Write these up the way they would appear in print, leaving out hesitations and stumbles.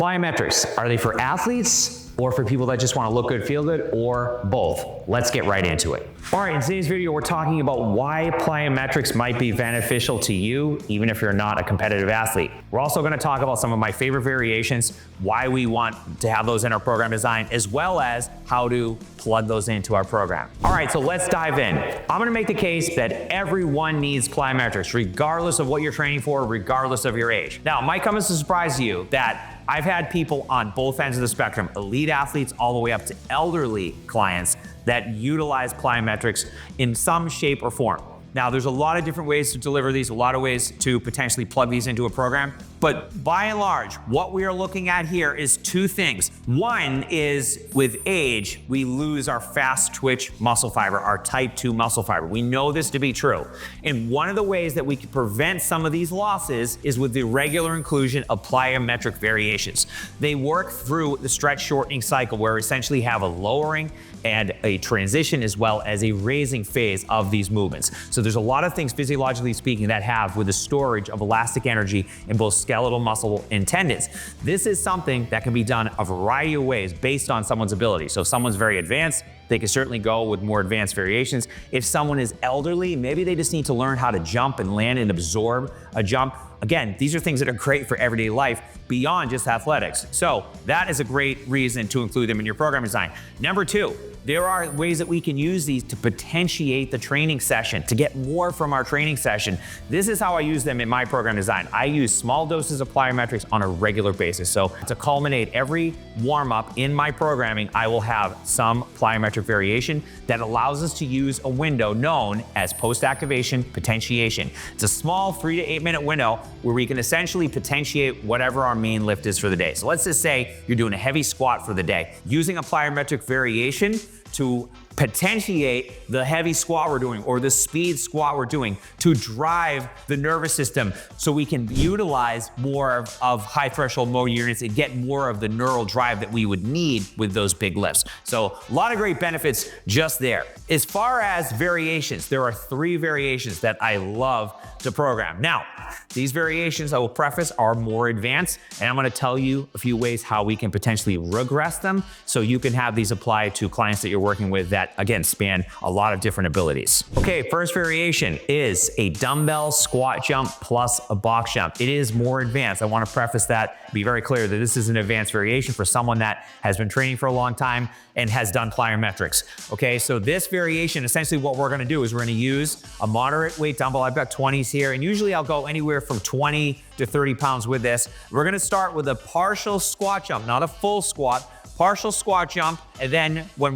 Plyometrics, are they for athletes or for people that just want to look good, feel good, or both? Let's get right into it. All right, in today's video, we're talking about why plyometrics might be beneficial to you, even if you're not a competitive athlete. We're also going to talk about some of my favorite variations, why we want to have those in our program design, as well as how to plug those into our program. All right, so let's dive in. I'm going to make the case that everyone needs plyometrics, regardless of what you're training for, regardless of your age. Now, it might come as a surprise to you that I've had people on both ends of the spectrum, elite athletes all the way up to elderly clients, that utilize plyometrics in some shape or form. Now, there's a lot of different ways to deliver these, a lot of ways to potentially plug these into a program. But by and large, what we are looking at here is two things. One is with age, we lose our fast twitch muscle fiber, our type 2 muscle fiber. We know this to be true. And one of the ways that we can prevent some of these losses is with the regular inclusion of plyometric variations. They work through the stretch shortening cycle, where we essentially have a lowering and a transition as well as a raising phase of these movements. So there's a lot of things physiologically speaking that have with the storage of elastic energy in both skeletal muscle and tendons. This is something that can be done a variety of ways based on someone's ability. So if someone's very advanced, they can certainly go with more advanced variations. If someone is elderly, maybe they just need to learn how to jump and land and absorb a jump. Again, these are things that are great for everyday life beyond just athletics. So that is a great reason to include them in your program design. Number two, there are ways that we can use these to potentiate the training session, to get more from our training session. This is how I use them in my program design. I use small doses of plyometrics on a regular basis. So to culminate every warm-up in my programming, I will have some plyometric variation that allows us to use a window known as post-activation potentiation. It's a small 3 to 8 minute window where we can essentially potentiate whatever our main lift is for the day. So let's just say you're doing a heavy squat for the day. Using a plyometric variation to potentiate the heavy squat we're doing or the speed squat we're doing to drive the nervous system so we can utilize more of high threshold motor units and get more of the neural drive that we would need with those big lifts. So a lot of great benefits just there. As far as variations, there are 3 variations that I love to program. Now, these variations, I will preface, are more advanced, and I'm going to tell you a few ways how we can potentially regress them so you can have these applied to clients that you're working with that, again, span a lot of different abilities. Okay, first variation is a dumbbell squat jump plus a box jump. It is more advanced. I want to preface that, be very clear that this is an advanced variation for someone that has been training for a long time and has done plyometrics. Okay, so this variation, essentially what we're going to do is we're going to use a moderate weight dumbbell. I've got 20s here, and usually I'll go anywhere from 20 to 30 pounds with this. We're going to start with a partial squat jump, not a full squat, partial squat jump, and then when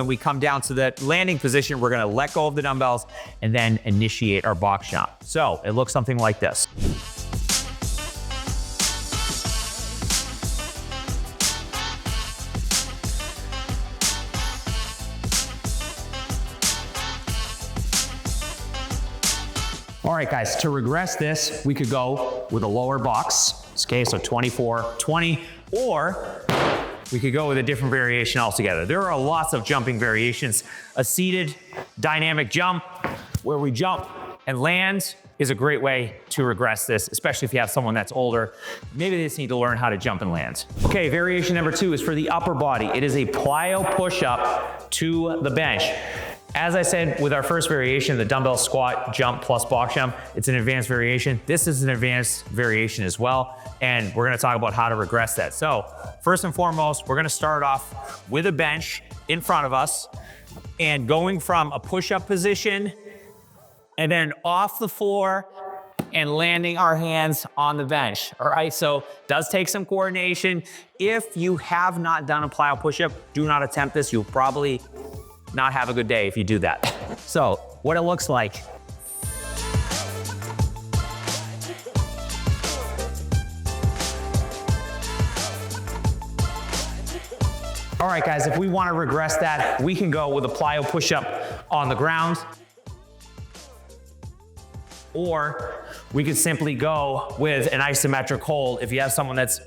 we come down to the landing position, we're going to let go of the dumbbells and then initiate our box jump. So it looks something like this. All right, guys, to regress this, we could go with a lower box. Okay, so 24, 20, or we could go with a different variation altogether. There are lots of jumping variations. A seated dynamic jump where we jump and land is a great way to regress this, especially if you have someone that's older. Maybe they just need to learn how to jump and land. Okay, variation number 2 is for the upper body. It is a plyo push-up to the bench. As I said with our first variation, the dumbbell squat jump plus box jump, it's an advanced variation. This is an advanced variation as well, and we're gonna talk about how to regress that. So first and foremost, we're gonna start off with a bench in front of us and going from a push-up position and then off the floor and landing our hands on the bench. All right, so it does take some coordination. If you have not done a plyo push-up, do not attempt this. You'll probably not have a good day if you do that. So what it looks like. All right, guys, if we want to regress that, we can go with a plyo push-up on the ground, or we could simply go with an isometric hold. If you have someone that's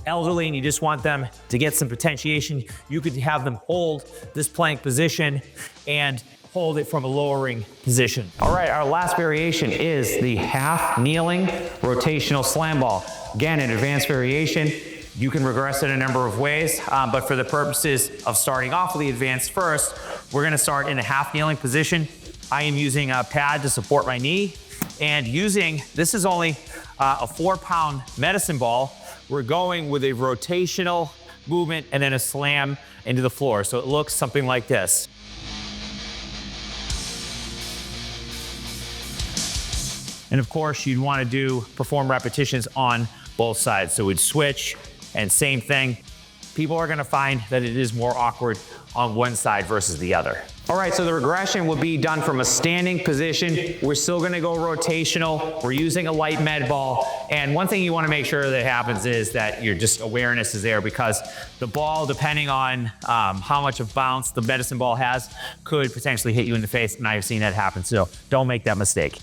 elderly and you just want them to get some potentiation, you could have them hold this plank position and hold it from a lowering position. All right, our last variation is the half kneeling rotational slam ball. Again, an advanced variation. You can regress in a number of ways, but for the purposes of starting off with the advanced first, we're gonna start in a half kneeling position. I am using a pad to support my knee, and this is only a 4-pound medicine ball. We're going with a rotational movement and then a slam into the floor. So it looks something like this. And of course, you'd want to perform repetitions on both sides. So we'd switch, and same thing. People are going to find that it is more awkward on one side versus the other. All right, so the regression will be done from a standing position. We're still going to go rotational. We're using a light med ball. And one thing you want to make sure that happens is that your just awareness is there, because the ball, depending on how much of bounce the medicine ball has, could potentially hit you in the face. And I've seen that happen. So don't make that mistake.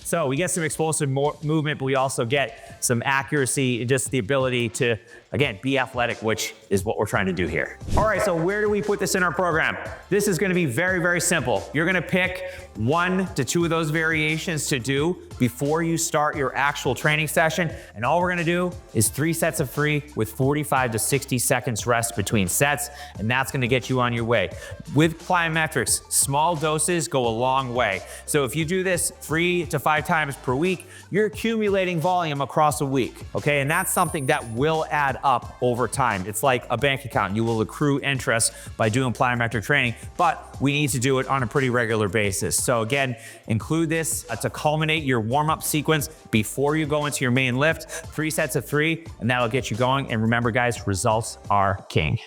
So we get some explosive movement, but we also get some accuracy and just the ability to, again, be athletic, which is what we're trying to do here. All right, so where do we put this in our program? This is gonna be very, very simple. You're gonna pick 1 to 2 of those variations to do before you start your actual training session. And all we're gonna do is 3 sets of 3 with 45 to 60 seconds rest between sets, and that's gonna get you on your way. With plyometrics, small doses go a long way. So if you do this 3 to 5 times per week, you're accumulating volume across a week, okay? And that's something that will add up over time. It's like a bank account. You will accrue interest by doing plyometric training, but we need to do it on a pretty regular basis. So again, include this to culminate your warm-up sequence before you go into your main lift. 3 sets of 3, and that'll get you going. And remember, guys, results are king.